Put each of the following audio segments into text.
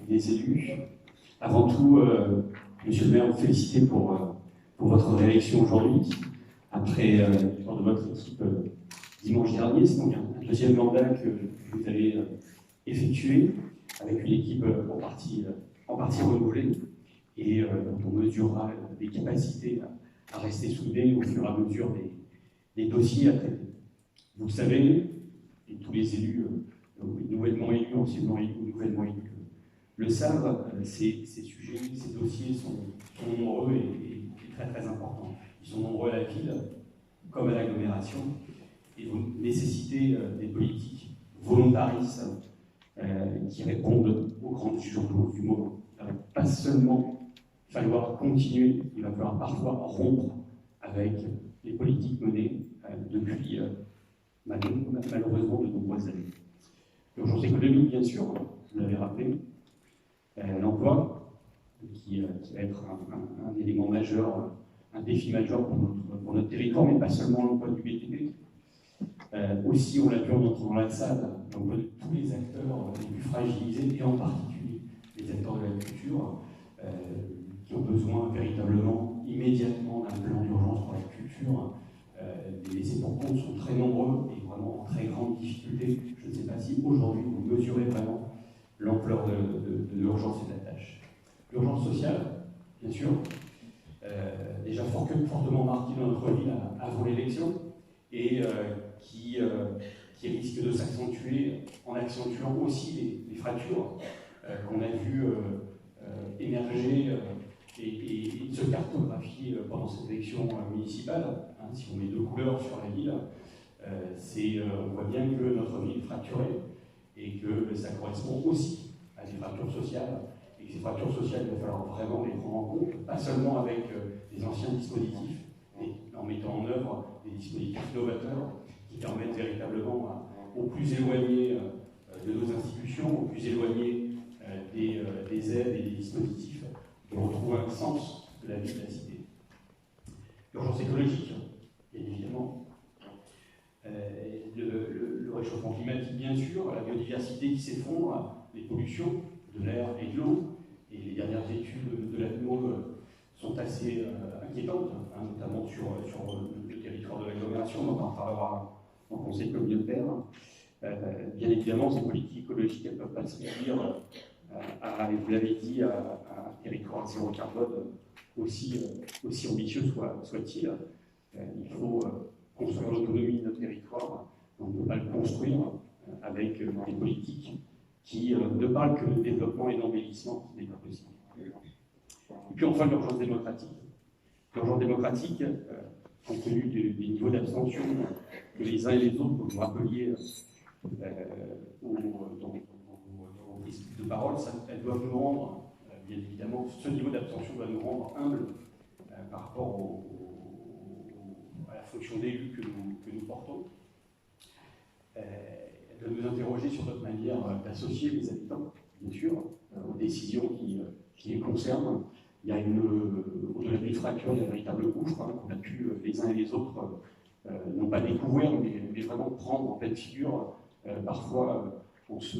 des élus. Avant tout, Monsieur le maire, vous féliciter pour votre réélection aujourd'hui, après l'effort de votre équipe dimanche dernier. C'est donc un deuxième mandat que vous avez effectué, avec une équipe en partie renouvelée, et dont on mesurera les capacités à rester soudés au fur et à mesure des dossiers à traiter. Vous le savez, et tous les élus, nouvellement élus, anciennement élus ou nouvellement élus, le savent, ces sujets, ces dossiers sont nombreux et très très importants. Ils sont nombreux à la ville comme à l'agglomération et vont nécessiter des politiques volontaristes qui répondent aux grandes urgences du moment. Il ne va pas seulement falloir continuer, il va falloir parfois rompre avec les politiques menées depuis malheureusement de nombreuses années. L'urgence économique, bien sûr, vous l'avez rappelé, l'emploi, qui va être un élément majeur, un défi majeur pour notre territoire, mais pas seulement l'emploi du BTP. Aussi, on l'a vu en entrant dans la salle, l'emploi de tous les acteurs les plus fragilisés, et en particulier les acteurs de la culture, qui ont besoin véritablement, immédiatement, d'un plan d'urgence pour la culture. Les laissés pour compte sont très nombreux et vraiment en très grande difficulté. Je ne sais pas si aujourd'hui vous mesurez vraiment l'ampleur de l'urgence et de la tâche. L'urgence sociale, bien sûr, déjà fortement marquée dans notre ville avant l'élection, et qui risque de s'accentuer en accentuant aussi les fractures qu'on a vues émerger et se cartographier pendant cette élection municipale. Si on met deux couleurs sur la ville, on voit bien que notre ville est fracturée et que ça correspond aussi à des fractures sociales. Et que ces fractures sociales, il va falloir vraiment les prendre en compte, pas seulement avec les anciens dispositifs, mais en mettant en œuvre des dispositifs novateurs qui permettent véritablement aux plus éloignés de nos institutions, aux plus éloignés des aides et des dispositifs, de retrouver un sens de la vie de la cité. L'urgence écologique, bien évidemment. Le réchauffement climatique, bien sûr, la biodiversité qui s'effondre, les pollutions de l'air et de l'eau, et les dernières études de l'ADMO sont assez inquiétantes, notamment sur le territoire de l'agglomération, on en parlera en conseil communautaire. Bien évidemment, ces politiques écologiques, elles ne peuvent pas se réduire vous l'avez dit, à un territoire zéro carbone aussi ambitieux soit-il. Il faut construire l'autonomie de notre territoire. On ne peut pas le construire avec des politiques qui ne parlent que de développement et d'embellissement, ce n'est pas possible. Et puis enfin, l'urgence démocratique. L'urgence démocratique, compte tenu des niveaux d'abstention que les uns et les autres, vous rappeliez dans vos prises de parole, elles doivent nous rendre, bien évidemment, ce niveau d'abstention doit nous rendre humbles par rapport à la fonction d'élu que nous portons. Elle doit nous interroger sur notre manière d'associer les habitants, bien sûr, aux décisions qui les concernent. Il y a au-delà d'une fracture, il y a un véritable gouffre qu'on a pu les uns et les autres non pas découvrir, mais vraiment prendre en pleine figure, parfois en se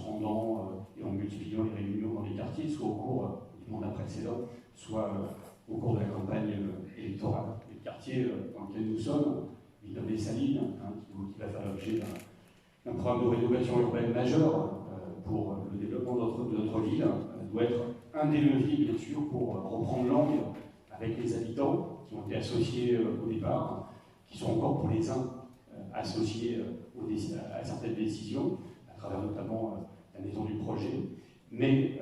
rendant et en multipliant les réunions dans les quartiers, soit au cours du mandat précédent, soit au cours de la campagne électorale. Les quartiers dans lesquels nous sommes, Villeneuve-des-Salines, qui va faire l'objet d'un programme de rénovation urbaine majeur pour le développement de notre ville, doit être un des leviers, bien sûr, pour reprendre langue avec les habitants qui ont été associés au départ, qui sont encore pour les uns associés à certaines décisions, à travers notamment la maison du projet. Mais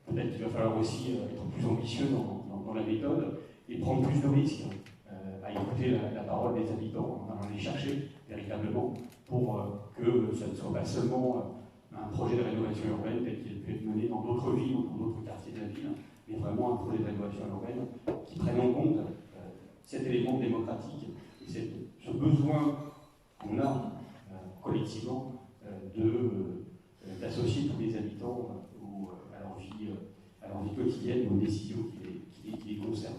peut-être qu'il va falloir aussi être plus ambitieux dans la méthode et prendre plus de risques à écouter la parole des habitants, à les chercher véritablement pour que ça ne soit pas seulement un projet de rénovation urbaine tel qu'il peut être mené dans d'autres villes ou dans d'autres quartiers de la ville, mais vraiment un projet de rénovation urbaine qui prenne en compte cet élément démocratique et ce besoin qu'on a collectivement d'associer tous les habitants à leur vie quotidienne, aux décisions qui les concernent.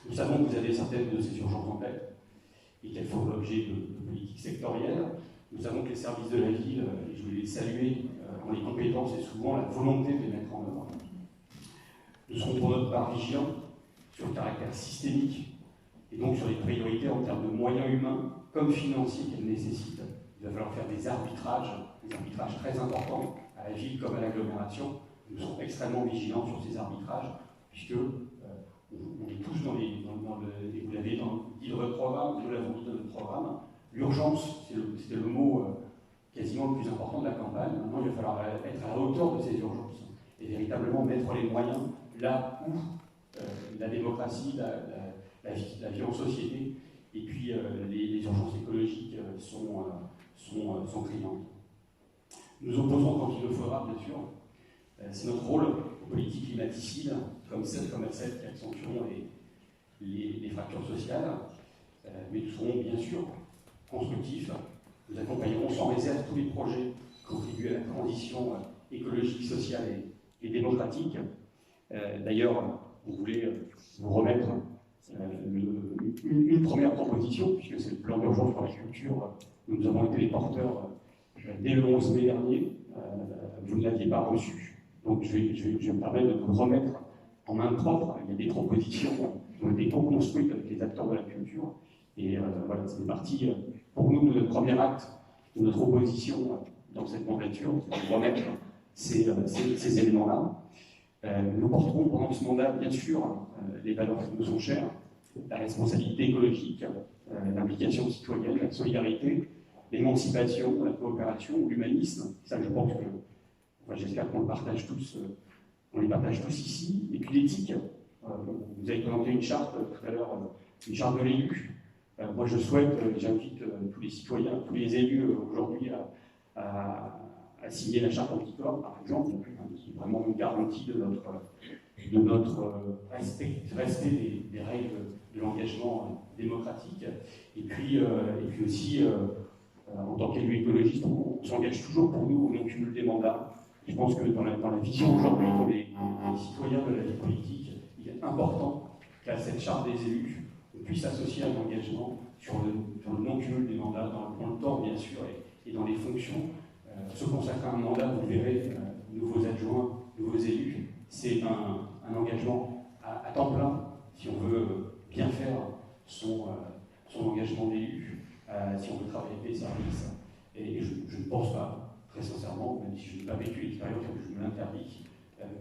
Nous savons que vous avez certaines de ces urgences en tête et qu'elles font l'objet de politiques sectorielles. Nous savons que les services de la ville, et je voulais les saluer, ont les compétences et souvent la volonté de les mettre en œuvre. Nous serons pour notre part vigilants sur le caractère systémique et donc sur les priorités en termes de moyens humains comme financiers qu'elles nécessitent. Il va falloir faire des arbitrages très importants à la ville comme à l'agglomération. Nous serons extrêmement vigilants sur ces arbitrages, puisque on est tous et vous l'avez dit dans votre programme, nous l'avons dit dans notre programme, l'urgence, c'était le mot quasiment le plus important de la campagne. Maintenant, il va falloir être à la hauteur de ces urgences et véritablement mettre les moyens là où la démocratie, la vie en société et puis les urgences écologiques sont criantes. Nous opposons quand il le faudra, bien sûr. C'est notre rôle aux politiques climaticides, comme celles qui accentueront les fractures sociales. Mais nous serons bien sûr constructifs. Nous accompagnerons sans réserve tous les projets qui contribuent à la transition écologique, sociale et démocratique. D'ailleurs, on voulait vous remettre une première proposition, puisque c'est le plan d'urgence pour la culture. Nous avons été les porteurs dès le 11 mai dernier. Vous ne l'aviez pas reçu. Donc je vais me permettre de vous remettre en main propre. Il y a des propositions qui ont été co-construites avec les acteurs de la culture. Et voilà, c'est parti pour nous de notre premier acte, de notre opposition dans cette mandature, c'est de remettre ces éléments-là. Nous porterons pendant ce mandat, bien sûr, les valeurs qui nous sont chères, la responsabilité écologique, l'implication citoyenne, la solidarité, l'émancipation, la coopération, l'humanisme. Ça, je pense que, j'espère qu'on le partage tous, on les partage tous ici. Et puis l'éthique. Vous avez présenté une charte tout à l'heure, une charte de l'élu. Moi, je souhaite, j'invite tous les citoyens, tous les élus aujourd'hui à signer la charte anticorps, par exemple, qui est vraiment une garantie de notre respect des règles de l'engagement démocratique. Et puis aussi, en tant qu'élu écologiste, on s'engage toujours pour nous au non-cumul des mandats. Je pense que dans la vision aujourd'hui pour les citoyens de la vie politique, il est important qu'à cette charte des élus, on puisse associer un engagement sur le non-cumul des mandats, dans le temps bien sûr, et dans les fonctions. Se consacrer à un mandat, vous verrez, nouveaux adjoints, nouveaux élus, c'est un engagement à temps plein, si on veut bien faire son engagement d'élu, si on veut travailler avec les services. Et je ne pense pas, très sincèrement, même si je n'ai pas vécu l'expérience et que je me l'interdis,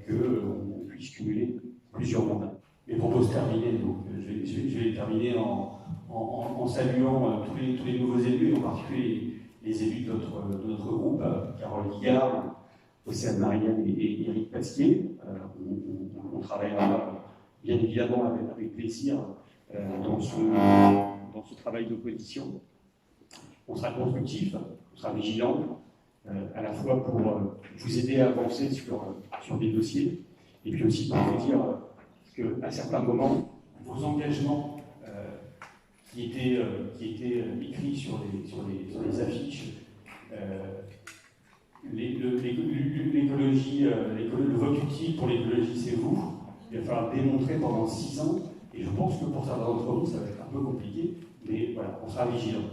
qu'on puisse cumuler plusieurs mandats. Mais pour se terminer, donc, je vais terminer en saluant tous les nouveaux élus, en particulier les élus de notre groupe, Carole Ligard, Océane Marianne et Éric Pasquier. On travaillera bien évidemment avec plaisir dans ce travail d'opposition. On sera constructif, on sera vigilant, à la fois pour vous aider à avancer sur des dossiers, et puis aussi pour vous dire qu'à certains moments, vos engagements qui étaient écrits sur les affiches, l'écologie, le vote utile pour l'écologie, c'est vous. Il va falloir démontrer pendant 6 ans, et je pense que pour certains d'entre vous, ça va être un peu compliqué, mais voilà, on sera vigilants.